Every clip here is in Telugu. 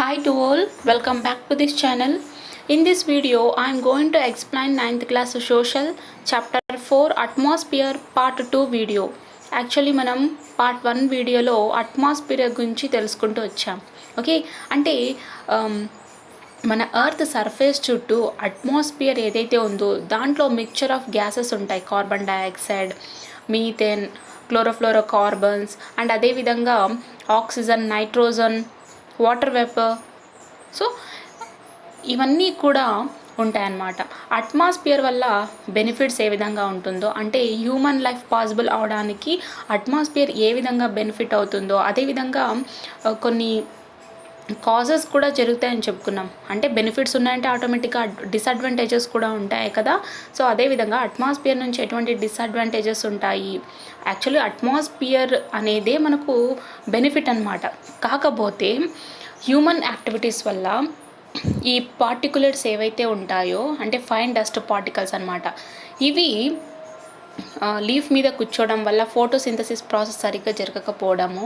Hi to all, welcome back to this channel. In this video, I am going to explain 9th class social chapter 4 atmosphere part 2 video. Actually మనం పార్ట్ 1 వీడియోలో అట్మాస్ఫియర్ గురించి తెలుసుకుంటూ వచ్చాం. ఓకే, అంటే మన ఎర్త్ సర్ఫేస్ చుట్టూ అట్మాస్ఫియర్ ఏదైతే ఉందో దాంట్లో మిక్చర్ ఆఫ్ గ్యాసెస్ ఉంటాయి. Carbon dioxide, methane, chlorofluorocarbons and అదేవిధంగా oxygen, nitrogen, water vapour. So ఇవన్నీ కూడా ఉంటాయన్నమాట. అట్మాస్ఫియర్ వల్ల బెనిఫిట్స్ ఏ విధంగా ఉంటుందో, అంటే హ్యూమన్ లైఫ్ పాసిబుల్ అవడానికి అట్మాస్ఫియర్ ఏ విధంగా బెనిఫిట్ అవుతుందో, అదేవిధంగా కొన్ని కాజెస్ కూడా జరుగుతాయని చెప్పుకున్నాం. అంటే బెనిఫిట్స్ ఉన్నాయంటే ఆటోమేటిక్గా డిసడ్వాంటేజెస్ కూడా ఉంటాయి కదా. సో అదేవిధంగా అట్మాస్ఫియర్ నుంచి ఎటువంటి డిసడ్వాంటేజెస్ ఉంటాయి. యాక్చువల్లీ అట్మాస్ఫియర్ అనేదే మనకు బెనిఫిట్ అన్నమాట. కాకపోతే హ్యూమన్ యాక్టివిటీస్ వల్ల ఈ పార్టికులేట్స్ ఏవైతే ఉంటాయో, అంటే ఫైన్ డస్ట్ పార్టికల్స్ అన్నమాట, ఇవి లీఫ్ మీద కూర్చోవడం వల్ల ఫోటోసింథసిస్ ప్రాసెస్ సరిగ్గా జరగకపోవడము,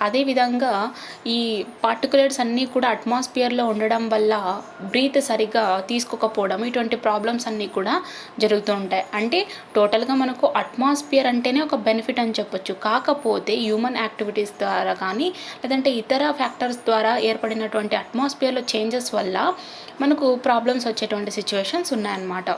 అదేవిధంగా ఈ పార్టికులేట్స్ అన్నీ కూడా అట్మాస్ఫియర్లో ఉండడం వల్ల బ్రీత్ సరిగ్గా తీసుకోకపోవడం, ఇటువంటి ప్రాబ్లమ్స్ అన్నీ కూడా జరుగుతూ ఉంటాయి. అంటే టోటల్గా మనకు అట్మాస్ఫియర్ అంటేనే ఒక బెనిఫిట్ అని చెప్పొచ్చు. కాకపోతే హ్యూమన్ యాక్టివిటీస్ ద్వారా కానీ లేదంటే ఇతర ఫ్యాక్టర్స్ ద్వారా ఏర్పడినటువంటి అట్మాస్ఫియర్లో చేంజెస్ వల్ల మనకు ప్రాబ్లమ్స్ వచ్చేటువంటి సిచ్యువేషన్స్ ఉన్నాయన్నమాట.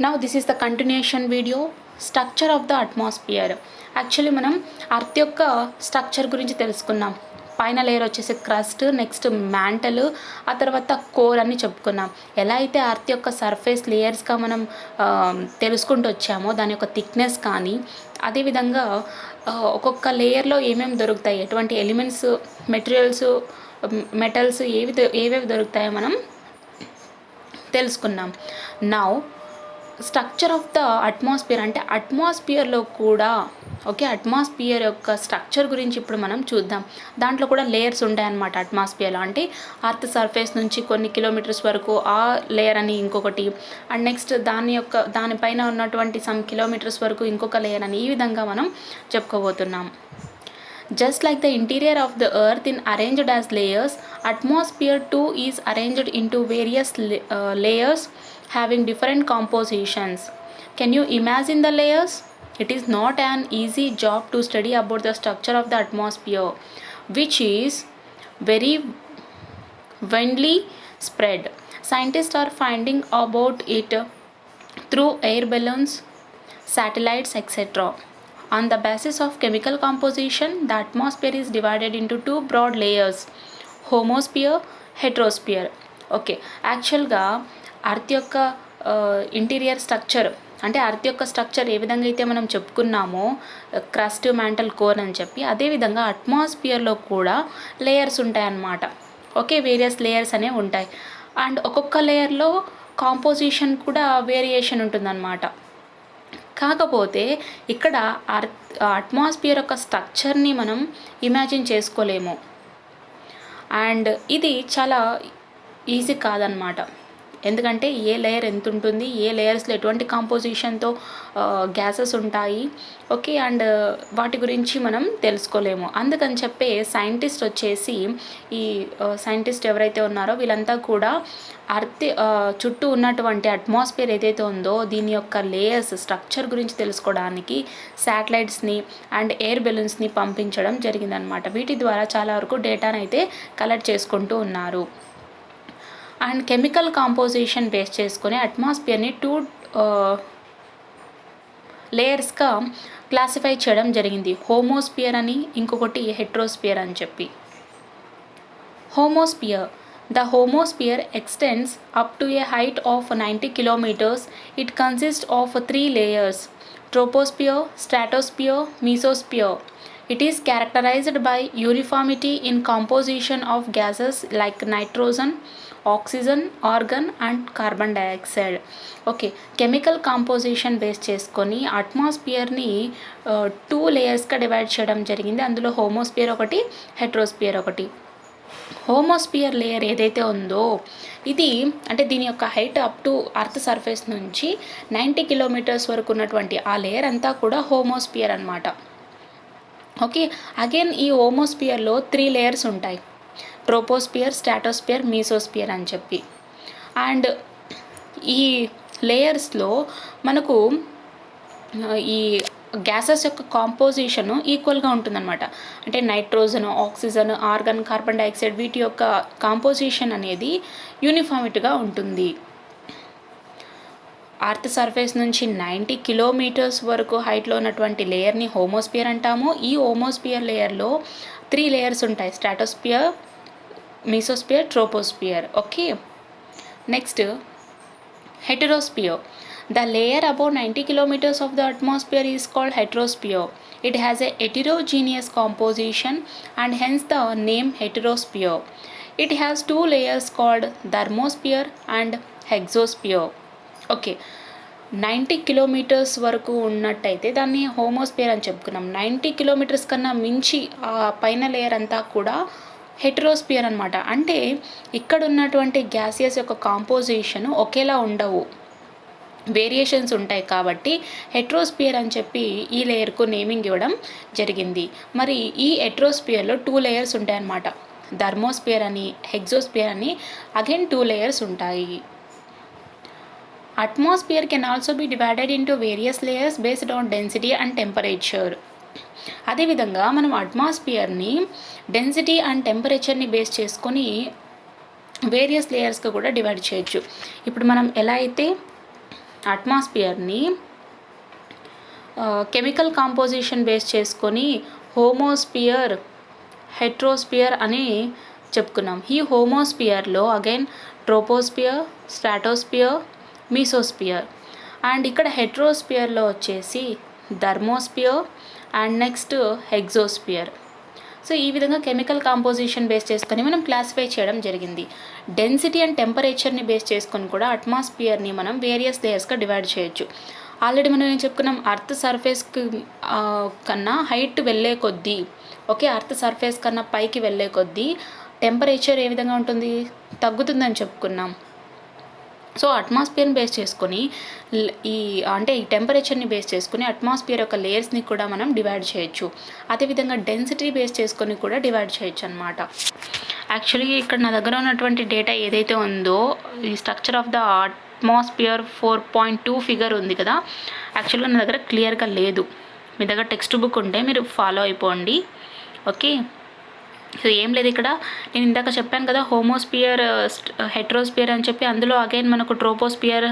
Now this is the continuation video, structure of the atmosphere. Actually మనం అర్త్ యొక్క స్ట్రక్చర్ గురించి తెలుసుకున్నాం. పైన లేయర్ వచ్చేసి క్రస్ట్, నెక్స్ట్ మ్యాంటల్, ఆ తర్వాత కోర్ అని చెప్పుకున్నాం. ఎలా అయితే అర్త్ యొక్క సర్ఫేస్ లేయర్స్గా మనం తెలుసుకుంటూ వచ్చామో దాని యొక్క థిక్నెస్ కానీ, అదేవిధంగా ఒక్కొక్క లేయర్లో ఏమేమి దొరుకుతాయి, ఎటువంటి ఎలిమెంట్స్, మెటీరియల్స్, మెటల్స్ ఏవేవి దొరుకుతాయో మనం తెలుసుకున్నాం. Now structure of the atmosphere, అంటే అట్మాస్ఫియర్లో కూడా అట్మాస్ఫియర్ యొక్క స్ట్రక్చర్ గురించి ఇప్పుడు మనం చూద్దాం. దాంట్లో కూడా లేయర్స్ ఉంటాయన్నమాట అట్మాస్ఫియర్లో. అంటే అర్త్ సర్ఫేస్ నుంచి కొన్ని కిలోమీటర్స్ వరకు ఆ లేయర్ అని ఇంకొకటి, అండ్ నెక్స్ట్ దానిపైన ఉన్నటువంటి సమ్ కిలోమీటర్స్ వరకు ఇంకొక లేయర్ అని, ఈ విధంగా మనం చెప్పుకోబోతున్నాం. Just like the interior of the earth is arranged as layers, atmosphere too is arranged into various layers having different compositions. Can you imagine the layers? It is not an easy job to study about the structure of the atmosphere, which is very widely spread. Scientists are finding about it through air balloons, satellites, etc. On the basis of chemical composition, the atmosphere is divided into two broad layers, homosphere, heterosphere. Okay, యాక్చువల్గా అర్త్ యొక్క ఇంటీరియర్ స్ట్రక్చర్, అంటే అర్త్ యొక్క స్ట్రక్చర్ ఏ విధంగా అయితే మనం చెప్పుకున్నామో క్రస్ట్, మ్యాంటల్, కోర్ అని చెప్పి, అదేవిధంగా అట్మాస్ఫియర్లో కూడా లేయర్స్ ఉంటాయన్నమాట. ఓకే, వేరియస్ లేయర్స్ అనేవి ఉంటాయి. అండ్ ఒక్కొక్క లేయర్లో కాంపోజిషన్ కూడా వేరియేషన్ ఉంటుందన్నమాట. కాకపోతే ఇక్కడ అట్మాస్ఫియర్ యొక్క స్ట్రక్చర్ని మనం ఇమాజిన్ చేసుకోలేము. అండ్ ఇది చాలా ఈజీ కాదనమాట. ఎందుకంటే ఏ లేయర్ ఎంత ఉంటుంది, ఏ లేయర్స్లో ఎటువంటి కాంపోజిషన్తో గ్యాసెస్ ఉంటాయి, ఓకే, అండ్ వాటి గురించి మనం తెలుసుకోలేము. అందుకని చెప్పే సైంటిస్ట్ వచ్చేసి, ఈ సైంటిస్ట్ ఎవరైతే ఉన్నారో వీళ్ళంతా కూడా అర్త్ చుట్టూ ఉన్నటువంటి అట్మాస్ఫియర్ ఏదైతే ఉందో దీని యొక్క లేయర్స్ స్ట్రక్చర్ గురించి తెలుసుకోవడానికి శాటిలైట్స్ని అండ్ ఎయిర్ బెలూన్స్ని పంపించడం జరిగిందనమాట. వీటి ద్వారా చాలా వరకు డేటాను అయితే కలెక్ట్ చేసుకుంటూ ఉన్నారు. అండ్ కెమికల్ కాంపోజిషన్ బేస్ చేసుకొని అట్మాస్ఫియర్ని 2 లేయర్స్గా క్లాసిఫై చేయడం జరిగింది. హోమోస్ఫియర్ అని, ఇంకొకటి హెట్రోస్ఫియర్ అని చెప్పి. హోమోస్ఫియర్, the homosphere extends up to a height of 90 kilometers. It consists of 3 layers: troposphere, stratosphere, mesosphere. It is characterized by uniformity in composition of gases like nitrogen, oxygen, organ and carbon dioxide. Okay, chemical composition base చేసుకొని అట్మాస్ఫియర్ని 2 లేయర్స్గా డివైడ్ చేయడం జరిగింది. అందులో హోమోస్ఫియర్ ఒకటి, హెట్రోస్ఫియర్ ఒకటి. హోమోస్ఫియర్ లేయర్ ఏదైతే ఉందో ఇది, అంటే దీని యొక్క height up to earth surface నుంచి 90 కిలోమీటర్స్ వరకు ఉన్నటువంటి ఆ లేయర్ అంతా కూడా హోమోస్ఫియర్ అన్నమాట. ఓకే, అగైన్ ఈ హోమోస్ఫియర్లో 3 లేయర్స్ ఉంటాయి. ట్రోపోస్పియర్, స్ట్రాటోస్పియర్, మీసోస్పియర్ అని చెప్పి. అండ్ ఈ లేయర్స్లో మనకు ఈ గ్యాసెస్ యొక్క కాంపోజిషన్ ఈక్వల్గా ఉంటుందన్నమాట. అంటే nitrogen, oxygen, organ, carbon dioxide వీటి యొక్క కాంపోజిషన్ అనేది యూనిఫామిటీగా ఉంటుంది. అర్త్ సర్ఫేస్ నుంచి 90 కిలోమీటర్స్ వరకు హైట్లో ఉన్నటువంటి లేయర్ని హోమోస్పియర్ అంటాము. ఈ హోమోస్పియర్ లేయర్లో 3 లేయర్స్ ఉంటాయి: stratosphere, mesosphere, troposphere. Okay, next heterosphere. The layer above 90 kilometers of the atmosphere is called heterosphere. It has a heterogeneous composition and hence the name heterosphere. It has 2 layers called thermosphere and exosphere. Okay, 90 kilometres వరకు ఉన్నట్టయితే దాన్ని హోమోస్పియర్ అని చెప్పుకున్నాం. 90 కిలోమీటర్స్ కన్నా మించి ఆ పైన లేయర్ అంతా కూడా హెటరోస్పియర్ అనమాట. అంటే ఇక్కడ ఉన్నటువంటి గ్యాసియస్ యొక్క కాంపోజిషన్ ఒకేలా ఉండవు, వేరియేషన్స్ ఉంటాయి. కాబట్టి హెట్రోస్పియర్ అని చెప్పి ఈ లేయర్కు నేమింగ్ ఇవ్వడం జరిగింది. మరి ఈ హెట్రోస్పియర్లో 2 లేయర్స్ ఉంటాయి అన్నమాట. థర్మోస్పియర్ అని, ఎగ్జోస్పియర్ అని అగైన్ 2 లేయర్స్ ఉంటాయి. Atmosphere can also be divided into various layers based on density and temperature. అదేవిధంగా మనం అట్మాస్ఫియర్ని డెన్సిటీ అండ్ టెంపరేచర్ని బేస్ చేసుకొని వేరియస్ లేయర్స్గా కూడా డివైడ్ చేయొచ్చు. ఇప్పుడు మనం ఎలా అయితే అట్మాస్ఫియర్ని కెమికల్ కాంపోజిషన్ బేస్ చేసుకొని హోమోస్పియర్, హెట్రోస్పియర్ అని చెప్పుకున్నాం. ఈ హోమోస్పియర్లో again troposphere, stratosphere, mesosphere. And ఇక్కడ హెట్రోస్పియర్లో వచ్చేసి thermosphere and next exosphere. So ఈ విధంగా కెమికల్ కాంపోజిషన్ బేస్ చేసుకొని మనం క్లాసిఫై చేయడం జరిగింది. డెన్సిటీ అండ్ టెంపరేచర్ని బేస్ చేసుకొని కూడా అట్మాస్ఫియర్ని మనం వేరియస్ లేయర్స్గా డివైడ్ చేయొచ్చు. ఆల్రెడీ మనం ఏం చెప్పుకున్నాం, అర్త్ సర్ఫేస్కి కన్నా హైట్ వెళ్ళే కొద్దీ, ఓకే, అర్త్ సర్ఫేస్ కన్నా పైకి వెళ్ళే కొద్దీ టెంపరేచర్ ఏ విధంగా ఉంటుంది, తగ్గుతుందని చెప్పుకున్నాం. సో అట్మాస్ఫియర్ని బేస్ చేసుకొని ఈ టెంపరేచర్ని బేస్ చేసుకొని అట్మాస్ఫియర్ యొక్క లేయర్స్ని కూడా మనం డివైడ్ చేయొచ్చు. అదేవిధంగా డెన్సిటీ బేస్ చేసుకొని కూడా డివైడ్ చేయొచ్చు అనమాట. యాక్చువల్లీ ఇక్కడ నా దగ్గర ఉన్నటువంటి డేటా ఏదైతే ఉందో, ఈ structure of the atmosphere 4.2 figure ఉంది కదా, యాక్చువల్గా నా దగ్గర క్లియర్గా లేదు. మీ దగ్గర టెక్స్ట్ బుక్ ఉంటే మీరు ఫాలో అయిపోండి. ఓకే, సో ఏం లేదు, ఇక్కడ నేను ఇందాక చెప్పాను కదా హోమోస్పియర్, హెట్రోస్పియర్ అని చెప్పి. అందులో అగైన్ మనకు ట్రోపోస్పియర్,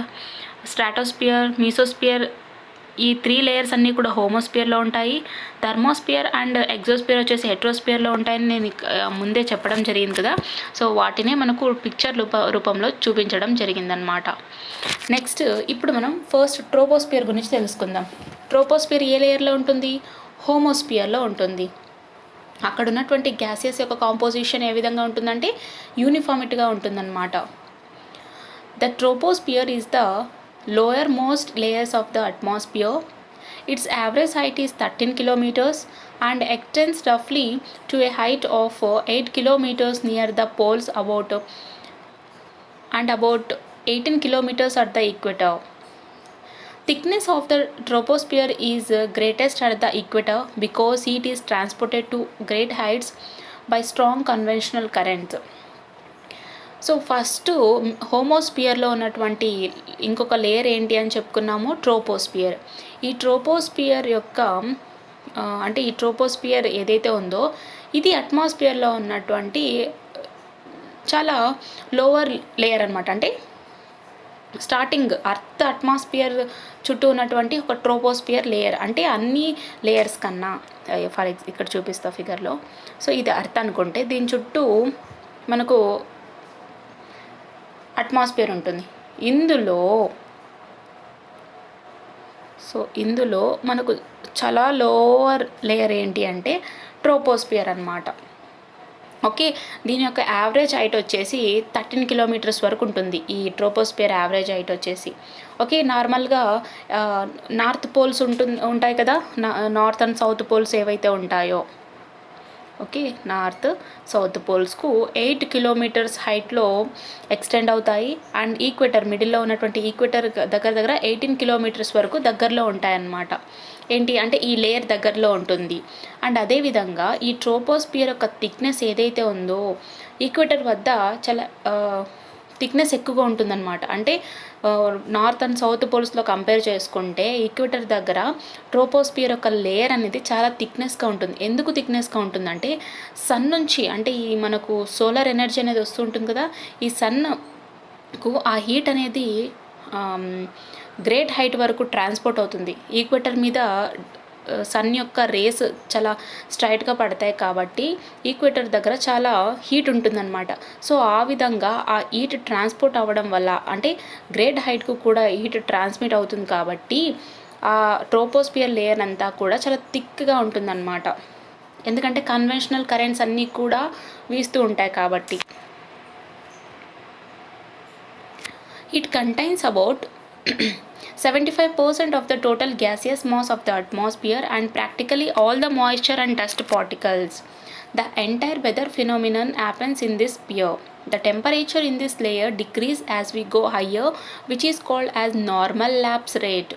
స్ట్రాటోస్పియర్, మీసోస్పియర్ ఈ 3 లేయర్స్ అన్నీ కూడా హోమోస్పియర్లో ఉంటాయి. థర్మోస్పియర్ అండ్ ఎగ్జోస్పియర్ వచ్చేసి హెట్రోస్పియర్లో ఉంటాయని నేను ముందే చెప్పడం జరిగింది కదా. సో వాటినే మనకు పిక్చర్ రూపంలో చూపించడం జరిగిందనమాట. నెక్స్ట్ ఇప్పుడు మనం ఫస్ట్ ట్రోపోస్పియర్ గురించి తెలుసుకుందాం. ట్రోపోస్పియర్ ఏ లేయర్లో ఉంటుంది, హోమోస్పియర్లో ఉంటుంది. అక్కడ ఉన్నటువంటి గ్యాసెస్ యొక్క కాంపోజిషన్ ఏ విధంగా ఉంటుందంటే యూనిఫామిటీగా ఉంటుందన్నమాట. The troposphere is the lower most layers of the atmosphere. It's average height is 13 kilometers and extends roughly to a height of 8 kilometers near the poles about 18 kilometers at the equator. Thickness of the troposphere is greatest at the equator because heat is transported to great heights by strong conventional currents. So first హోమోస్పియర్లో ఉన్నటువంటి ఇంకొక లేయర్ ఏంటి అని చెప్పుకున్నాము, ట్రోపోస్పియర్. ఈ ట్రోపోస్పియర్ యొక్క ఈ ట్రోపోస్పియర్ ఏదైతే ఉందో ఇది అట్మాస్ఫియర్లో ఉన్నటువంటి చాలా లోవర్ లేయర్ అనమాట. అంటే స్టార్టింగ్ అర్త్ అట్మాస్ఫియర్ చుట్టూ ఉన్నటువంటి ఒక ట్రోపోస్పియర్ లేయర్. అంటే అన్ని లేయర్స్ కన్నా ఇక్కడ చూపిస్తా ఫిగర్లో. సో ఇది అర్త్ అనుకుంటే దీని చుట్టూ మనకు అట్మాస్ఫియర్ ఉంటుంది. ఇందులో మనకు చాలా లోవర్ లేయర్ ఏంటి అంటే ట్రోపోస్పియర్ అన్నమాట. ఓకే, దీని యొక్క యావరేజ్ హైట్ వచ్చేసి 13 kilometers వరకు ఉంటుంది. ఈ ట్రోపోస్పియర్ యావరేజ్ హైట్ వచ్చేసి ఓకే. నార్మల్గా నార్త్ పోల్స్ ఉంటాయి కదా, నార్త్ అండ్ సౌత్ పోల్స్ ఏవైతే ఉంటాయో ఓకే, నార్త్ సౌత్ పోల్స్కు 8 కిలోమీటర్స్ హైట్లో ఎక్స్టెండ్ అవుతాయి. అండ్ ఈక్వేటర్ మిడిల్లో ఉన్నటువంటి ఈక్వేటర్ దగ్గర దగ్గర 18 కిలోమీటర్స్ వరకు దగ్గరలో ఉంటాయన్నమాట. ఏంటి అంటే ఈ లేయర్ దగ్గరలో ఉంటుంది. అండ్ అదేవిధంగా ఈ ట్రోపోస్పియర్ యొక్క థిక్నెస్ ఏదైతే ఉందో ఈక్వేటర్ వద్ద చాలా థిక్నెస్ ఎక్కువగా ఉంటుందన్నమాట. అంటే నార్త్ అండ్ సౌత్ పోల్స్లో కంపేర్ చేసుకుంటే ఈక్వేటర్ దగ్గర ట్రోపోస్పియర్ యొక్క లేయర్ అనేది చాలా థిక్నెస్గా ఉంటుంది. ఎందుకు థిక్నెస్గా ఉంటుందంటే సన్ నుంచి, అంటే ఈ మనకు సోలార్ ఎనర్జీ అనేది వస్తుంటుంది కదా, ఈ సన్కు ఆ హీట్ అనేది గ్రేట్ హైట్ వరకు ట్రాన్స్పోర్ట్ అవుతుంది. ఈక్వేటర్ మీద సన్ యొక్క రేస్ చాలా స్ట్రైట్గా పడతాయి కాబట్టి ఈక్వేటర్ దగ్గర చాలా హీట్ ఉంటుందన్నమాట. సో ఆ విధంగా ఆ హీట్ ట్రాన్స్పోర్ట్ అవ్వడం వల్ల, అంటే గ్రేట్ హైట్కు కూడా హీట్ ట్రాన్స్మిట్ అవుతుంది కాబట్టి ఆ ట్రోపోస్పియర్ లేయర్ అంతా కూడా చాలా థిక్గా ఉంటుందన్నమాట. ఎందుకంటే కన్వెన్షనల్ కరెంట్స్ అన్నీ కూడా వీస్తూ ఉంటాయి కాబట్టి. It contains about 75% of the total gaseous mass of the atmosphere and practically all the moisture and dust particles. The entire weather phenomenon happens in this sphere. The temperature in this layer decreases as we go higher, which is called as normal lapse rate.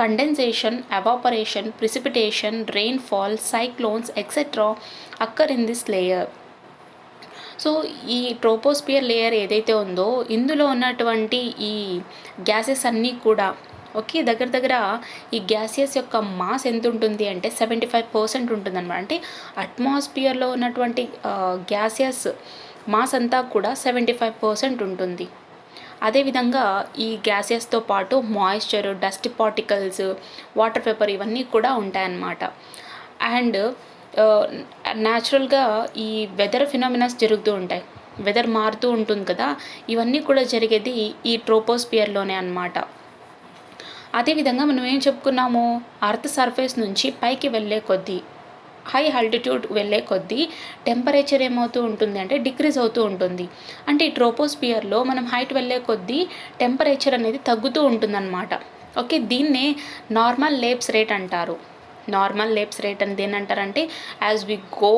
Condensation, evaporation, precipitation, rainfall, cyclones, etc. occur in this layer. So ఈ ట్రోపోస్పియర్ లేయర్ ఏదైతే ఉందో ఇందులో ఉన్నటువంటి ఈ గ్యాసెస్ అన్నీ కూడా ఓకే దగ్గర దగ్గర ఈ గ్యాసెస్ యొక్క మాస్ ఎంత ఉంటుంది అంటే 75% ఉంటుందన్నమాట. అంటే అట్మాస్ఫియర్లో ఉన్నటువంటి గ్యాసెస్ మాస్ అంతా కూడా 75% ఉంటుంది. అదేవిధంగా ఈ గ్యాసెస్తో పాటు moisture, dust particles, water vapour ఇవన్నీ కూడా ఉంటాయన్నమాట. అండ్ న్యాచురల్గా ఈ వెదర్ ఫినామినాస్ జరుగుతూ ఉంటాయి. వెదర్ మారుతూ ఉంటుంది కదా, ఇవన్నీ కూడా జరిగేది ఈ ట్రోపోస్పియర్లోనే అన్నమాట. అదేవిధంగా మనం ఏం చెప్పుకున్నాము, అర్త్ సర్ఫేస్ నుంచి పైకి వెళ్ళే కొద్దీ, హై ఆల్టిట్యూడ్ వెళ్ళే కొద్దీ టెంపరేచర్ ఏమవుతూ ఉంటుంది అంటే డిక్రీజ్ అవుతూ ఉంటుంది. అంటే ఈ ట్రోపోస్పియర్లో మనం హైట్ వెళ్ళే కొద్దీ టెంపరేచర్ అనేది తగ్గుతూ ఉంటుందన్నమాట. ఓకే, దీన్నే నార్మల్ లేప్స్ రేట్ అంటారు. నార్మల్ లేప్స్ రేట్ అని దేని అంటారంటే as we go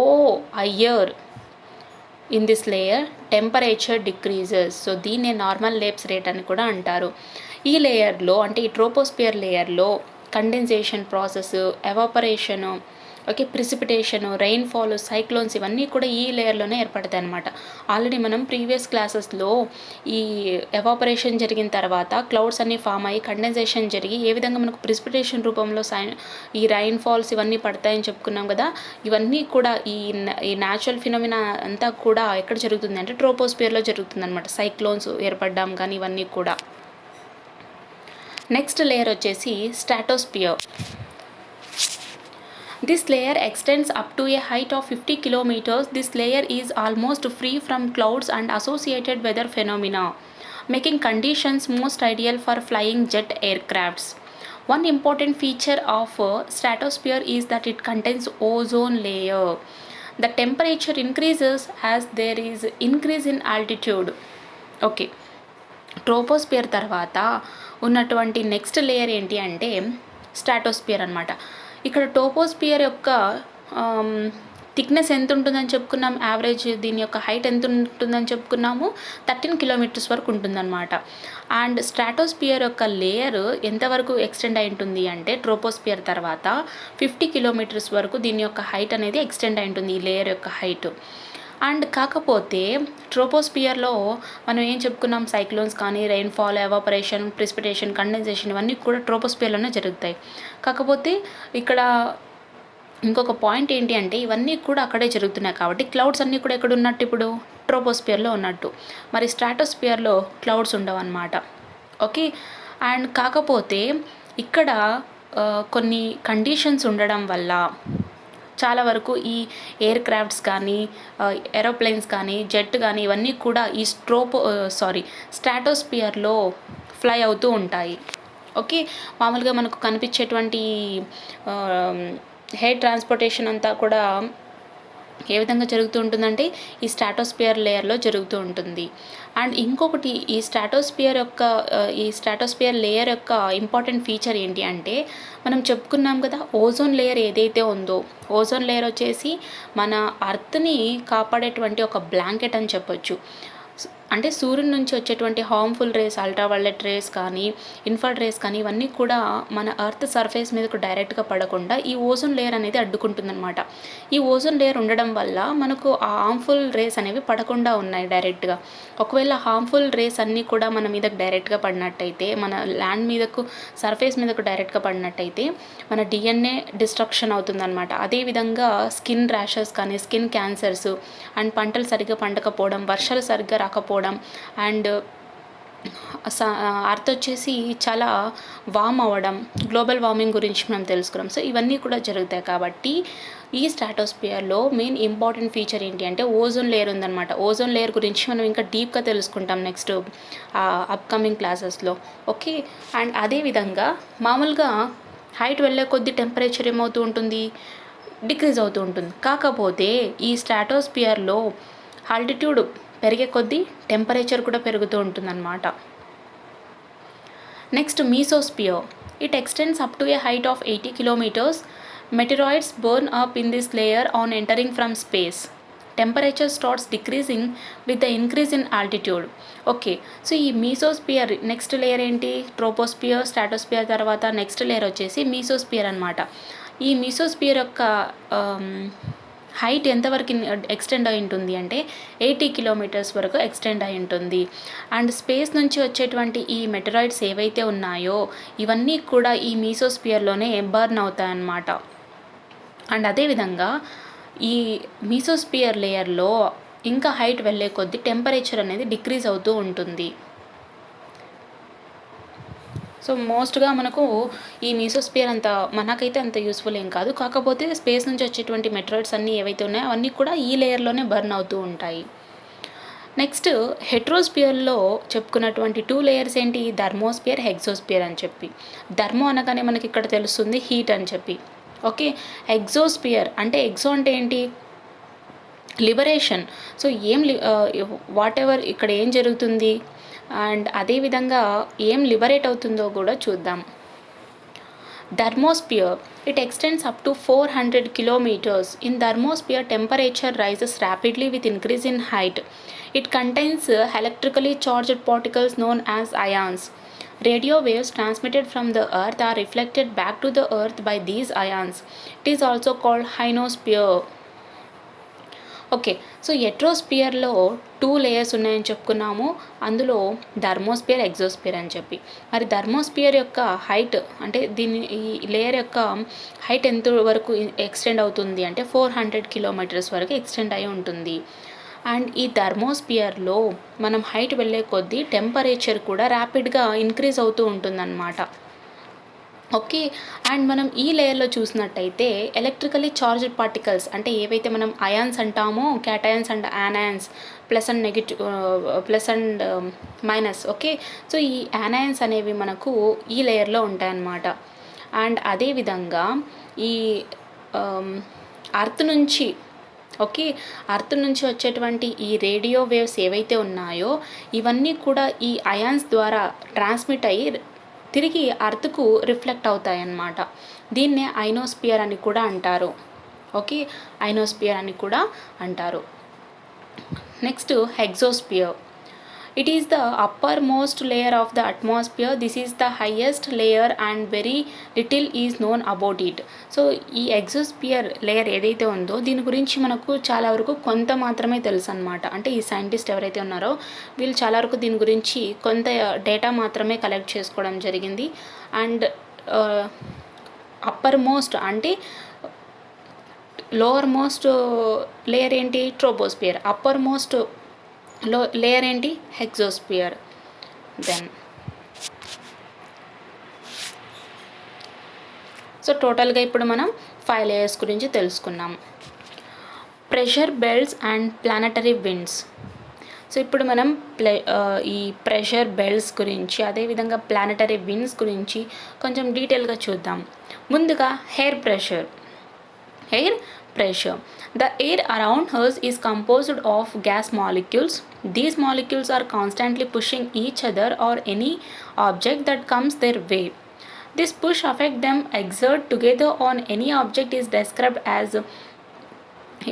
higher in this layer temperature decreases. So దీన్నే నార్మల్ లేప్స్ రేట్ అని కూడా అంటారు. ఈ లేయర్లో, అంటే ఈ ట్రోపోస్పియర్ లేయర్లో condensation process, evaporation, okay, precipitation, rainfall, cyclones ఇవన్నీ కూడా ఈ లేయర్లోనే ఏర్పడతాయి అన్నమాట. ఆల్రెడీ మనం ప్రీవియస్ క్లాసెస్లో ఈ ఎవాపరేషన్ జరిగిన తర్వాత క్లౌడ్స్ అన్నీ ఫామ్ అయ్యి కండెన్సేషన్ జరిగి ఏ విధంగా మనకు ప్రిసిపిటేషన్ రూపంలో ఈ రెయిన్ఫాల్స్ ఇవన్నీ పడతాయని చెప్పుకున్నాం కదా. ఇవన్నీ కూడా ఈ న్యాచురల్ ఫినామినా అంతా కూడా ఎక్కడ జరుగుతుంది అంటే ట్రోపోస్పియర్లో జరుగుతుంది అనమాట. సైక్లోన్స్ ఏర్పడడం కానీ ఇవన్నీ కూడా. నెక్స్ట్ లేయర్ వచ్చేసి stratosphere. This layer extends up to a height of 50 kilometers. This layer is almost free from clouds and associated weather phenomena, making conditions most ideal for flying jet aircrafts. One important feature of stratosphere is that it contains ozone layer. The temperature increases as there is increase in altitude. Okay, troposphere తర్వాత ఉన్నటువంటి నెక్స్ట్ లేయర్ ఏంటి అంటే స్ట్రాటోస్పియర్ అనమాట. ఇక్కడ ట్రోపోస్పియర్ యొక్క థిక్నెస్ ఎంత ఉంటుందని చెప్పుకున్నాం, యావరేజ్ దీని యొక్క హైట్ ఎంత ఉంటుందని చెప్పుకున్నాము, 13 కిలోమీటర్స్ వరకు ఉంటుందన్నమాట. అండ్ స్ట్రాటోస్పియర్ యొక్క లేయర్ ఎంతవరకు ఎక్స్టెండ్ అయి ఉంటుంది అంటే ట్రోపోస్పియర్ తర్వాత 50 కిలోమీటర్స్ వరకు దీని యొక్క హైట్ అనేది ఎక్స్టెండ్ అయి ఉంటుంది, ఈ లేయర్ యొక్క హైట్. అండ్ కాకపోతే ట్రోపోస్పియర్లో మనం ఏం చెప్పుకున్నాం, సైక్లోన్స్ కానీ, రెయిన్ఫాల్, ఎవాపరేషన్, ప్రిసిపిటేషన్, కండెన్సేషన్ ఇవన్నీ కూడా ట్రోపోస్పియర్లోనే జరుగుతాయి. కాకపోతే ఇక్కడ ఇంకొక పాయింట్ ఏంటి అంటే ఇవన్నీ కూడా అక్కడే జరుగుతున్నాయి కాబట్టి క్లౌడ్స్ అన్నీ కూడా ఎక్కడ ఉన్నట్టు, ఇప్పుడు ట్రోపోస్పియర్లో ఉన్నట్టు. మరి స్ట్రాటోస్పియర్లో క్లౌడ్స్ ఉండవు అన్నమాట. ఓకే, అండ్ కాకపోతే ఇక్కడ కొన్ని కండిషన్స్ ఉండడం వల్ల చాలా వరకు ఈ ఎయిర్ క్రాఫ్ట్స్ కానీ, ఏరోప్లేన్స్ కానీ, జెట్ కానీ ఇవన్నీ కూడా ఈ స్ట్రాటోస్పియర్లో ఫ్లై అవుతూ ఉంటాయి. ఓకే, మామూలుగా మనకు కనిపించేటువంటి ఎయిర్ ట్రాన్స్పోర్టేషన్ అంతా కూడా ఏ విధంగా జరుగుతూ ఉంటుందంటే ఈ స్ట్రాటోస్ఫియర్ లేయర్లో జరుగుతూ ఉంటుంది. అండ్ ఇంకొకటి ఈ స్ట్రాటోస్ఫియర్ లేయర్ యొక్క ఇంపార్టెంట్ ఫీచర్ ఏంటి అంటే, మనం చెప్పుకున్నాం కదా, ఓజోన్ లేయర్ ఏదైతే ఉందో, ఓజోన్ లేయర్ వచ్చేసి మన అర్త్ని కాపాడేటువంటి ఒక బ్లాంకెట్ అని చెప్పొచ్చు. అంటే సూర్యుని నుంచి వచ్చేటువంటి హార్మ్ఫుల్ రేస్, అల్ట్రావైలెట్ రేస్ కానీ, ఇన్ఫ్రారెడ్ రేస్ కానీ, ఇవన్నీ కూడా మన ఎర్త్ సర్ఫేస్ మీదకు డైరెక్ట్గా పడకుండా ఈ ఓజోన్ లేయర్ అనేది అడ్డుకుంటుందన్నమాట. ఈ ఓజోన్ లేయర్ ఉండడం వల్ల మనకు ఆ హార్మ్ఫుల్ రేస్ అనేవి పడకుండా ఉన్నాయి డైరెక్ట్గా. ఒకవేళ హార్మ్ఫుల్ రేస్ అన్నీ కూడా మన మీదకు డైరెక్ట్గా పడినట్టయితే, మన ల్యాండ్ మీదకు, సర్ఫేస్ మీదకు డైరెక్ట్గా పడినట్టయితే మన డిఎన్ఏ డిస్ట్రక్షన్ అవుతుందన్నమాట. అదేవిధంగా స్కిన్ ర్యాషెస్ కానీ, స్కిన్ క్యాన్సర్స్ అండ్ పంటలు సరిగ్గా పండకపోవడం, వర్షాలు సరిగ్గా రాకపోవడం, అండ్ అర్త్ వచ్చేసి చాలా వార్మ్ అవ్వడం, గ్లోబల్ వార్మింగ్ గురించి మనం తెలుసుకున్నాం. సో ఇవన్నీ కూడా జరుగుతాయి. కాబట్టి ఈ స్ట్రాటోస్ఫియర్లో మెయిన్ ఇంపార్టెంట్ ఫీచర్ ఏంటి అంటే ఓజోన్ లేయర్ ఉందన్నమాట. ఓజోన్ లేయర్ గురించి మనం ఇంకా డీప్గా తెలుసుకుంటాం నెక్స్ట్ అప్కమింగ్ క్లాసెస్లో. ఓకే. అండ్ అదేవిధంగా మామూలుగా హైట్ వెళ్ళే కొద్దీ టెంపరేచర్ ఏమవుతూ ఉంటుంది, డిక్రీజ్ అవుతూ ఉంటుంది. కాకపోతే ఈ స్ట్రాటోస్ఫియర్లో ఆల్టిట్యూడ్ పెరిగే కొద్దీ టెంపరేచర్ కూడా పెరుగుతూ ఉంటుందన్నమాట. Next mesosphere. It extends up to a height of 80 kilometers. Meteoroids burn up in this layer on entering from space. Temperature starts decreasing with the increase in altitude. Okay. So ఈ మీసోస్పియర్ నెక్స్ట్ లేయర్ ఏంటి, ట్రోపోస్పియర్, స్ట్రాటోస్పియర్ తర్వాత నెక్స్ట్ లేయర్ వచ్చేసి మీసోస్పియర్ అనమాట. ఈ మీసోస్పియర్ యొక్క హైట్ ఎంతవరకు ఎక్స్టెండ్ అయి ఉంటుంది అంటే 80 kilometers వరకు ఎక్స్టెండ్ అయి ఉంటుంది. అండ్ స్పేస్ నుంచి వచ్చేటువంటి ఈ మెటరాయిడ్స్ ఏవైతే ఉన్నాయో ఇవన్నీ కూడా ఈ మీసోస్పియర్లోనే బర్న్ అవుతాయన్నమాట. అండ్ అదేవిధంగా ఈ మీసోస్పియర్ లేయర్లో ఇంకా హైట్ వెళ్ళే కొద్దీ టెంపరేచర్ అనేది డిక్రీజ్ అవుతూ ఉంటుంది. సో మోస్ట్గా మనకు ఈ మీసోస్పియర్ మనకైతే అంత యూస్ఫుల్ ఏం కాదు. కాకపోతే స్పేస్ నుంచి వచ్చేటువంటి మెటరాయిడ్స్ అన్నీ ఏవైతే ఉన్నాయో అవన్నీ కూడా ఈ లేయర్లోనే బర్న్ అవుతూ ఉంటాయి. నెక్స్ట్ హెట్రోస్పియర్లో చెప్పుకున్నటువంటి 2 లేయర్స్ ఏంటి, థర్మోస్పియర్, హెక్సోస్పియర్ అని చెప్పి. థర్మో అనగానే మనకి ఇక్కడ తెలుస్తుంది హీట్ అని చెప్పి. ఓకే. ఎగ్జోస్పియర్ అంటే ఎగ్జో అంటే ఏంటి, లిబరేషన్. సో వాట్ ఎవర్ ఇక్కడ ఏం జరుగుతుంది అండ్ అదేవిధంగా ఏం లిబరేట్ అవుతుందో కూడా చూద్దాం. Thermosphere. It extends up to 400 kilometers. In thermosphere, temperature rises rapidly with increase in height. It contains electrically charged particles known as ions. Radio waves transmitted from the earth are reflected back to the earth by these ions. It is also called ionosphere. Okay. So హెట్రోస్పియర్లో 2 లేయర్స్ ఉన్నాయని చెప్పుకున్నాము. అందులో థర్మోస్పియర్, ఎగ్జోస్పియర్ అని చెప్పి. మరి థర్మోస్పియర్ యొక్క హైట్ అంటే ఈ లేయర్ యొక్క హైట్ ఎంత వరకు ఎక్స్టెండ్ అవుతుంది అంటే 400 kilometers వరకు ఎక్స్టెండ్ అయి ఉంటుంది. అండ్ ఈ థర్మోస్పియర్లో మనం హైట్ వెళ్ళే కొద్దీ టెంపరేచర్ కూడా ర్యాపిడ్గా ఇంక్రీజ్ అవుతూ ఉంటుందన్నమాట. ఓకే. అండ్ మనం ఈ లేయర్లో చూసినట్టయితే ఎలక్ట్రికలీ చార్జ్డ్ పార్టికల్స్ అంటే ఏవైతే మనం అయాన్స్ అంటామో, cations and anions, plus and negative, plus and minus. Okay. So ఈ యానయాన్స్ అనేవి మనకు ఈ లేయర్లో ఉంటాయన్నమాట. అండ్ అదేవిధంగా ఈ అర్త్ నుంచి వచ్చేటువంటి ఈ రేడియో వేవ్స్ ఏవైతే ఉన్నాయో ఇవన్నీ కూడా ఈ అయాన్స్ ద్వారా ట్రాన్స్మిట్ అయ్యి తిరిగి అర్త్కు రిఫ్లెక్ట్ అవుతాయన్నమాట. దీన్నే ఐనోస్పియర్ అని కూడా అంటారు. ఓకే. ఐనోస్పియర్ అని కూడా అంటారు. Next exosphere. It is the uppermost layer of the atmosphere. This is the highest layer and very little is known about it. So ఈ ఎగ్జోస్పియర్ లేయర్ ఏదైతే ఉందో దీని గురించి మనకు చాలా వరకు కొంత మాత్రమే తెలుసు అనమాట. అంటే ఈ సైంటిస్ట్ ఎవరైతే ఉన్నారో వీళ్ళు చాలా వరకు దీని గురించి కొంత డేటా మాత్రమే కలెక్ట్ చేసుకోవడం జరిగింది. అండ్ అప్పర్ మోస్ట్ అంటే లోవర్ మోస్ట్ లేయర్ ఏంటి, ట్రోపోస్పియర్. అప్పర్ మోస్ట్ లేయర్ ఏంటి, హెక్సోస్పియర్. దెన్ సో టోటల్గా ఇప్పుడు మనం 5 లేయర్స్ గురించి తెలుసుకున్నాం. Pressure belts and planetary winds. So ఇప్పుడు మనం ఈ ప్రెషర్ బెల్ట్స్ గురించి అదేవిధంగా ప్లానటరీ విండ్స్ గురించి కొంచెం డీటెయిల్గా చూద్దాం. ముందుగా air pressure. The air around us is composed of gas molecules. These molecules are constantly pushing each other or any object that comes their way. This push affect them exert together on any object is described as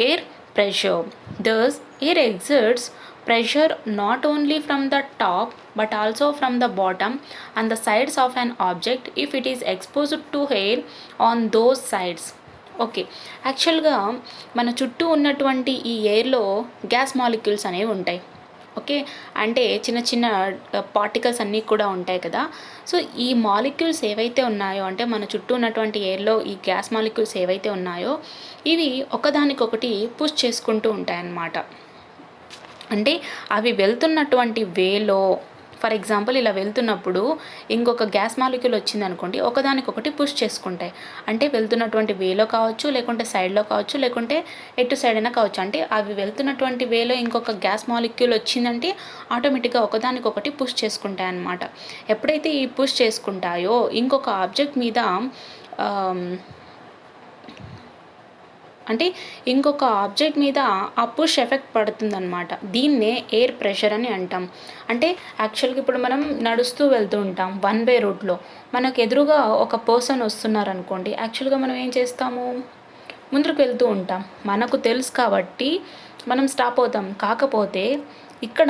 air pressure. Thus, air exerts pressure not only from the top but also from the bottom and the sides of an object if it is exposed to air on those sides. Okay, యాక్చువల్గా మన చుట్టూ ఉన్నటువంటి ఈ ఎయిర్లో గ్యాస్ మాలిక్యూల్స్ అనేవి ఉంటాయి. ఓకే, అంటే చిన్న చిన్న పార్టికల్స్ అన్నీ కూడా ఉంటాయి కదా. సో ఈ మాలిక్యూల్స్ ఏవైతే ఉన్నాయో, అంటే మన చుట్టూ ఉన్నటువంటి ఎయిర్లో ఈ గ్యాస్ మాలిక్యూల్స్ ఏవైతే ఉన్నాయో ఇవి ఒకదానికొకటి పుష్ చేసుకుంటూ ఉంటాయన్నమాట. అంటే అవి వెళ్తున్నటువంటి వేలో, ఫర్ ఎగ్జాంపుల్ ఇలా వెళ్తున్నప్పుడు ఇంకొక గ్యాస్ మాలిక్యూల్ వచ్చింది అనుకోండి, ఒకదానికొకటి పుష్ చేసుకుంటాయి. అంటే వెళ్తున్నటువంటి వేలో కావచ్చు, లేకుంటే సైడ్లో కావచ్చు, లేకుంటే ఎటు సైడ్ అయినా కావచ్చు. అంటే అవి వెళ్తున్నటువంటి వేలో ఇంకొక గ్యాస్ మాలిక్యూల్ వచ్చిందంటే ఆటోమేటిక్గా ఒకదానికొకటి పుష్ చేసుకుంటాయి అన్నమాట. ఎప్పుడైతే ఈ పుష్ చేసుకుంటాయో ఇంకొక ఆబ్జెక్ట్ మీద అంటే ఇంకొక ఆబ్జెక్ట్ మీద ఆ పుష్ ఎఫెక్ట్ పడుతుందన్నమాట. దీన్నే ఎయిర్ ప్రెషర్ అని అంటాం. అంటే యాక్చువల్గా ఇప్పుడు మనం నడుస్తూ వెళ్తూ ఉంటాం వన్ వే రూట్లో, మనకు ఎదురుగా ఒక పర్సన్ వస్తున్నారనుకోండి, యాక్చువల్గా మనం ఏం చేస్తాము, ముందుకు వెళ్తూ ఉంటాం. మనకు తెలుసు కాబట్టి మనం స్టాప్ అవుతాం. కాకపోతే ఇక్కడ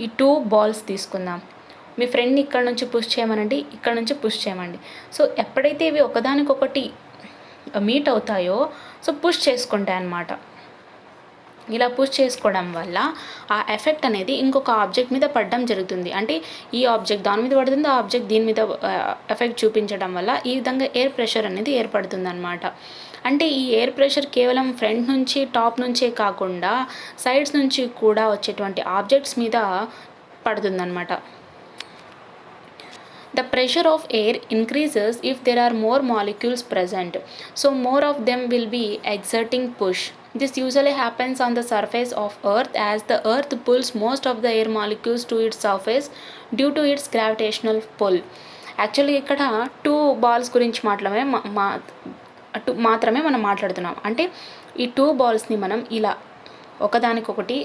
ఈ 2 బాల్స్ తీసుకుందాం. మీ ఫ్రెండ్ని ఇక్కడ నుంచి పుష్ చేయమనండి, ఇక్కడ నుంచి పుష్ చేయమండి. సో ఎప్పుడైతే ఇవి ఒకదానికొకటి మీట్ అవుతాయో సో పుష్ చేసుకుంటాయి అన్నమాట. ఇలా పుష్ చేసుకోవడం వల్ల ఆ ఎఫెక్ట్ అనేది ఇంకొక ఆబ్జెక్ట్ మీద పడడం జరుగుతుంది. అంటే ఈ ఆబ్జెక్ట్ దాని మీద పడుతుంది, ఆ ఆబ్జెక్ట్ దీని మీద ఎఫెక్ట్ చూపించడం వల్ల ఈ విధంగా ఎయిర్ ప్రెషర్ అనేది ఏర్పడుతుంది అన్నమాట. అంటే ఈ ఎయిర్ ప్రెషర్ కేవలం ఫ్రంట్ నుంచి టాప్ నుంచే కాకుండా సైడ్స్ నుంచి కూడా వచ్చేటువంటి ఆబ్జెక్ట్స్ మీద పడుతుందన్నమాట. The pressure of air increases if there are more molecules present, so more of them will be exerting push. This usually happens on the surface of Earth as the Earth pulls most of the air molecules to its surface due to its gravitational pull. Actually ఇక్కడ 2 బాల్స్ గురించి మాత్రమే మనం మాట్లాడుతున్నాం. అంటే ఈ 2 బాల్స్ని మనం ఇలా ఒకదానికొకటి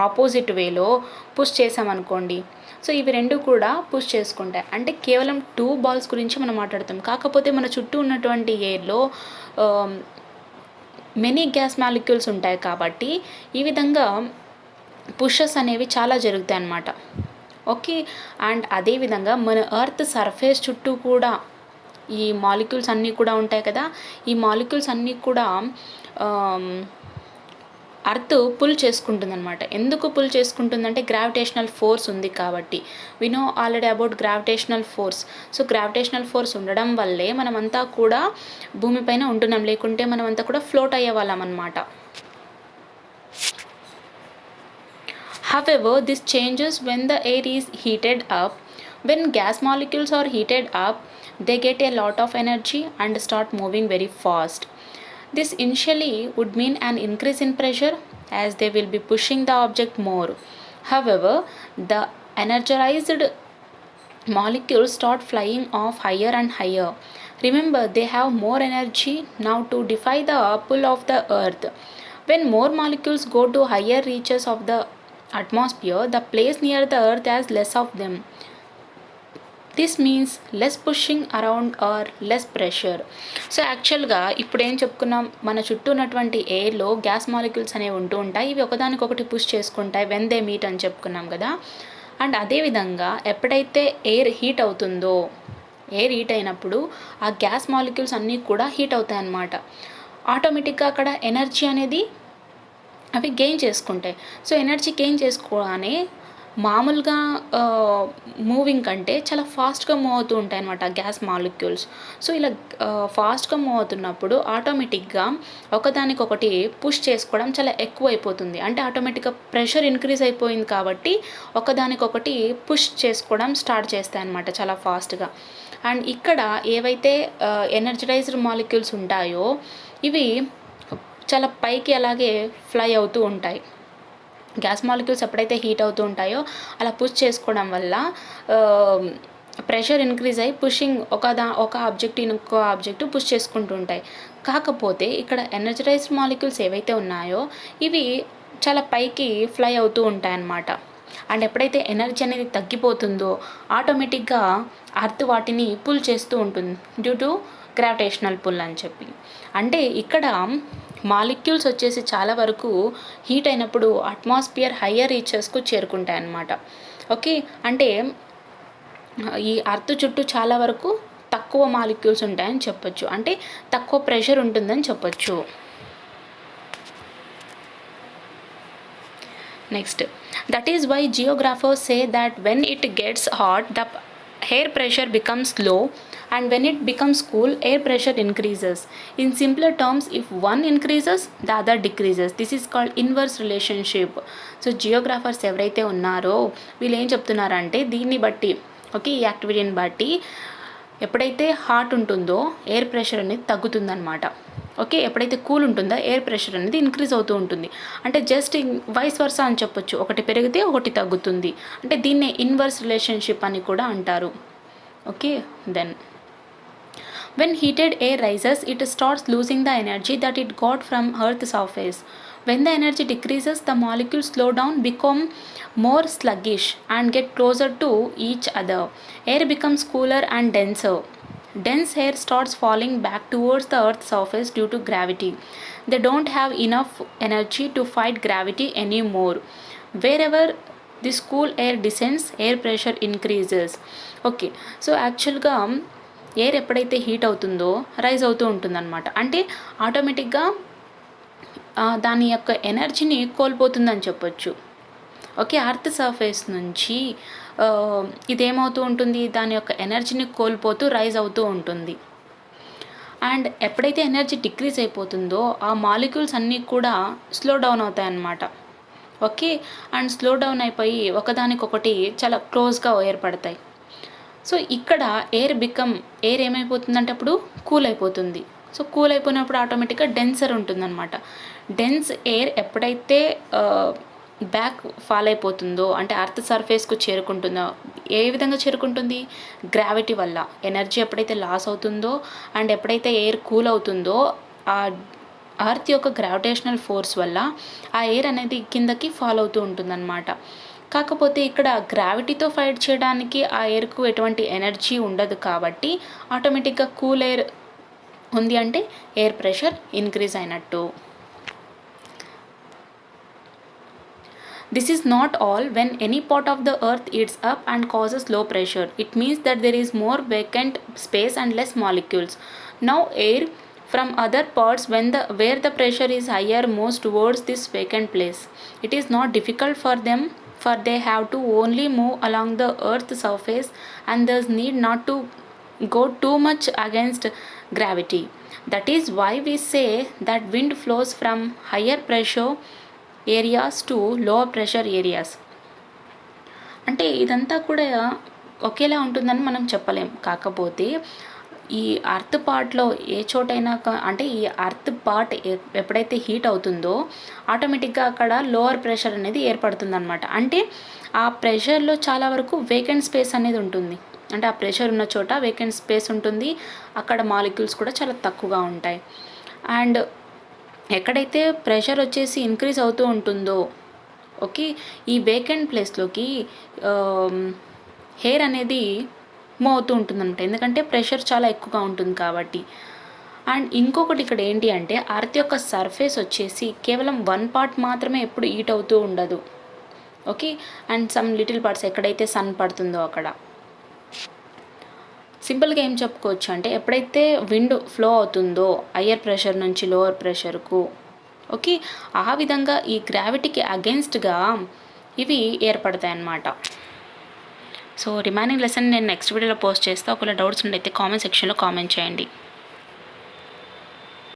ఆపోజిట్ వేలో పుష్ చేసామనుకోండి, సో ఇవి రెండు కూడా పుష్ చేసుకుంటాయి. అంటే కేవలం 2 బాల్స్ గురించి మనం మాట్లాడుతాం. కాకపోతే మన చుట్టూ ఉన్నటువంటి ఎయిర్లో మెనీ గ్యాస్ మాలిక్యూల్స్ ఉంటాయి కాబట్టి ఈ విధంగా పుషెస్ అనేవి చాలా జరుగుతాయి అన్నమాట. ఓకే, అండ్ అదేవిధంగా మన ఎర్త్ సర్ఫేస్ చుట్టూ కూడా ఈ మాలిక్యూల్స్ అన్నీ కూడా ఉంటాయి కదా. ఈ మాలిక్యూల్స్ అన్నీ కూడా అర్త్ పుల్ చేసుకుంటుందన్నమాట. ఎందుకు పుల్ చేసుకుంటుందంటే గ్రావిటేషనల్ ఫోర్స్ ఉంది కాబట్టి. We know already about gravitational force. So gravitational force ఉండడం వల్లే మనమంతా కూడా భూమిపైన ఉంటున్నాం, లేకుంటే మనమంతా కూడా ఫ్లోట్ అయ్యే వాళ్ళం అన్నమాట. However, this changes when the air is heated up. When gas molecules are heated up, they get a lot of energy and start moving very fast. This initially would mean an increase in pressure as they will be pushing the object more. However, the energized molecules start flying off higher and higher. Remember, they have more energy now to defy the pull of the earth. When more molecules go to higher reaches of the atmosphere, the place near the earth has less of them. This means less pushing around or less pressure. So యాక్చువల్గా ఇప్పుడు ఏం చెప్పుకున్నాం, మన చుట్టూ ఉన్నటువంటి ఎయిర్లో గ్యాస్ మాలిక్యూల్స్ అనేవి ఉంటూ ఉంటాయి. ఇవి ఒకదానికొకటి పుష్ చేసుకుంటాయి వెన్ దే మీట్ అని చెప్పుకున్నాం కదా. అండ్ అదేవిధంగా ఎప్పుడైతే ఎయిర్ హీట్ అవుతుందో, ఎయిర్ హీట్ అయినప్పుడు ఆ గ్యాస్ మాలిక్యూల్స్ అన్నీ కూడా హీట్ అవుతాయి అన్నమాట. ఆటోమేటిక్గా అక్కడ ఎనర్జీ అనేది అవి గెయిన్ చేసుకుంటాయి. సో ఎనర్జీ గెయిన్ చేసుకోగానే మామూలుగా మూవింగ్ కంటే చాలా ఫాస్ట్గా మూవ్ అవుతూ ఉంటాయి అన్నమాట గ్యాస్ మాలిక్యూల్స్. సో ఇలా ఫాస్ట్గా మూవ్ అవుతున్నప్పుడు ఆటోమేటిక్గా ఒకదానికొకటి పుష్ చేసుకోవడం చాలా ఎక్కువ అయిపోతుంది. అంటే ఆటోమేటిక్గా ప్రెషర్ ఇంక్రీజ్ అయిపోయింది కాబట్టి ఒకదానికొకటి పుష్ చేసుకోవడం స్టార్ట్ చేస్తాయి అన్నమాట చాలా ఫాస్ట్గా. అండ్ ఇక్కడ ఏవైతే ఎనర్జరైజ్డ్ మాలిక్యూల్స్ ఉంటాయో ఇవి చాలా పైకి అలాగే ఫ్లై అవుతూ ఉంటాయి. గ్యాస్ మాలిక్యూల్స్ ఎప్పుడైతే హీట్ అవుతూ ఉంటాయో అలా పుష్ చేసుకోవడం వల్ల ప్రెషర్ ఇంక్రీజ్ అయ్యి పుషింగ్ ఒక ఆబ్జెక్ట్ ఇంకో ఆబ్జెక్ట్ పుష్ చేసుకుంటూ ఉంటాయి. కాకపోతే ఇక్కడ ఎనర్జరైజ్డ్ మాలిక్యూల్స్ ఏవైతే ఉన్నాయో ఇవి చాలా పైకి ఫ్లై అవుతూ ఉంటాయన్నమాట. అండ్ ఎప్పుడైతే ఎనర్జీ అనేది తగ్గిపోతుందో ఆటోమేటిక్గా అర్త్ వాటిని పుల్ చేస్తూ ఉంటుంది డ్యూ టు గ్రావిటేషనల్ పుల్ అని చెప్పి. అంటే ఇక్కడ మాలిక్యూల్స్ వచ్చేసి చాలా వరకు హీట్ అయినప్పుడు అట్మాస్ఫియర్ హయ్యర్ రీచెస్కు చేరుకుంటాయి అన్నమాట. ఓకే, అంటే ఈ అర్త్ చుట్టూ చాలా వరకు తక్కువ మాలిక్యూల్స్ ఉంటాయని చెప్పొచ్చు, అంటే తక్కువ ప్రెషర్ ఉంటుందని చెప్పొచ్చు. Next, that is why geographers say that when it gets hot the air pressure becomes low, and when it becomes cool air pressure increases. In simpler terms, if one increases the other decreases. This is called inverse relationship. So geographers ఎవరైతే ఉన్నారో వీళ్ళు ఏం చెప్తున్నారంటే దీన్ని బట్టి, ఓకే, ఈ యాక్టివిటీని బట్టి ఎప్పుడైతే హాట్ ఉంటుందో ఎయిర్ ప్రెషర్ అనేది తగ్గుతుందన్నమాట. ఓకే, ఎప్పుడైతే కూల్ ఉంటుందో ఎయిర్ ప్రెషర్ అనేది ఇంక్రీజ్ అవుతూ ఉంటుంది. అంటే జస్ట్ వైస్ వర్సా అని చెప్పొచ్చు, ఒకటి పెరిగితే ఒకటి తగ్గుతుంది. అంటే దీన్నే ఇన్వర్స్ రిలేషన్షిప్ అని కూడా అంటారు. Okay, then when heated air rises, it starts losing the energy that it got from Earth's surface. When the energy decreases, the molecules slow down, become more sluggish, and get closer to each other. Air becomes cooler and denser. Dense air starts falling back towards the Earth's surface due to gravity. They don't have enough energy to fight gravity anymore. Wherever this cool air descends, air pressure increases. Okay, so యాక్చువల్గా ఎయిర్ ఎప్పుడైతే హీట్ అవుతుందో రైజ్ అవుతూ ఉంటుందన్నమాట. అంటే ఆటోమేటిక్గా దాని యొక్క ఎనర్జీని కోల్పోతుందని చెప్పొచ్చు. ఓకే, అర్త్ సర్ఫేస్ నుంచి ఇదేమవుతూ ఉంటుంది, దాని యొక్క ఎనర్జీని కోల్పోతూ రైజ్ అవుతూ ఉంటుంది. అండ్ ఎప్పుడైతే ఎనర్జీ డిక్రీజ్ అయిపోతుందో ఆ మాలిక్యూల్స్ అన్నీ కూడా స్లో డౌన్ అవుతాయి అన్నమాట. ఓకే, అండ్ స్లో డౌన్ అయిపోయి ఒకదానికొకటి చాలా క్లోజ్గా ఏర్పడతాయి. సో ఇక్కడ ఎయిర్ ఏమైపోతుందంటే అప్పుడు కూల్ అయిపోతుంది. సో కూల్ అయిపోయినప్పుడు ఆటోమేటిక్గా డెన్సర్ ఉంటుందన్నమాట. డెన్స్ ఎయిర్ ఎప్పుడైతే బ్యాక్ ఫాల్ అయిపోతుందో, అంటే అర్త్ సర్ఫేస్కు చేరుకుంటుందో, ఏ విధంగా చేరుకుంటుంది, గ్రావిటీ వల్ల. ఎనర్జీ ఎప్పుడైతే లాస్ అవుతుందో అండ్ ఎప్పుడైతే ఎయిర్ కూల్ అవుతుందో ఆ అర్త్ యొక్క గ్రావిటేషనల్ ఫోర్స్ వల్ల ఆ ఎయిర్ అనేది కిందకి ఫాల్ అవుతూ ఉంటుందన్నమాట. కాకపోతే ఇక్కడ గ్రావిటీతో ఫైట్ చేయడానికి ఆ ఎయిర్కు ఎటువంటి ఎనర్జీ ఉండదు కాబట్టి ఆటోమేటిక్గా కూల్ ఎయిర్ ఉంది అంటే ఎయిర్ ప్రెషర్ ఇంక్రీజ్ అయినట్టు. This is not all. When any part of the earth heats up and causes low pressure, it means that there is more vacant space and less molecules. Now air from other parts where the pressure is higher moves towards this vacant place. It is not difficult for them, for they have to only move along the earth's surface and thus need not to go too much against gravity. That is why we say that wind flows from higher pressure areas to lower pressure areas. అంటే ఇదంతా కూడా ఒకేలా ఉంటుందని మనం చెప్పలేం. కాకపోతే ఈ అర్త్ పార్ట్లో ఏ చోటైనా అంటే ఈ అర్త్ పార్ట్ ఎప్పుడైతే హీట్ అవుతుందో ఆటోమేటిక్గా అక్కడ లోవర్ ప్రెషర్ అనేది ఏర్పడుతుందన్నమాట. అంటే ఆ ప్రెషర్లో చాలా వరకు వేకెంట్ స్పేస్ అనేది ఉంటుంది. అంటే ఆ ప్రెషర్ ఉన్న చోట వేకెంట్ స్పేస్ ఉంటుంది, అక్కడ మాలిక్యూల్స్ కూడా చాలా తక్కువగా ఉంటాయి. అండ్ ఎక్కడైతే ప్రెషర్ వచ్చేసి ఇంక్రీజ్ అవుతూ ఉంటుందో, ఓకే, ఈ వేకెంట్ ప్లేస్లోకి ఎయిర్ అనేది మూవ్ అవుతూ ఉంటుందన్నమాట. ఎందుకంటే ప్రెషర్ చాలా ఎక్కువగా ఉంటుంది కాబట్టి. అండ్ ఇంకొకటి ఇక్కడ ఏంటి అంటే అర్త్ యొక్క సర్ఫేస్ వచ్చేసి కేవలం వన్ పార్ట్ మాత్రమే ఎప్పుడు హీట్ అవుతూ ఉండదు. Okay, and some little parts ఎక్కడైతే సన్ పడుతుందో అక్కడ. సింపుల్గా ఏం చెప్పుకోవచ్చు అంటే ఎప్పుడైతే విండ్ ఫ్లో అవుతుందో హయ్యర్ ప్రెషర్ నుంచి లోవర్ ప్రెషర్కు, ఓకే, ఆ విధంగా ఈ గ్రావిటీకి అగెన్స్ట్గా ఇవి ఏర్పడతాయి అన్నమాట. సో రిమైనింగ్ లెసన్ నేను నెక్స్ట్ వీడియోలో పోస్ట్ చేస్తాను. ఒకవేళ డౌట్స్ ఉంటే కామెంట్ సెక్షన్లో కామెంట్ చేయండి.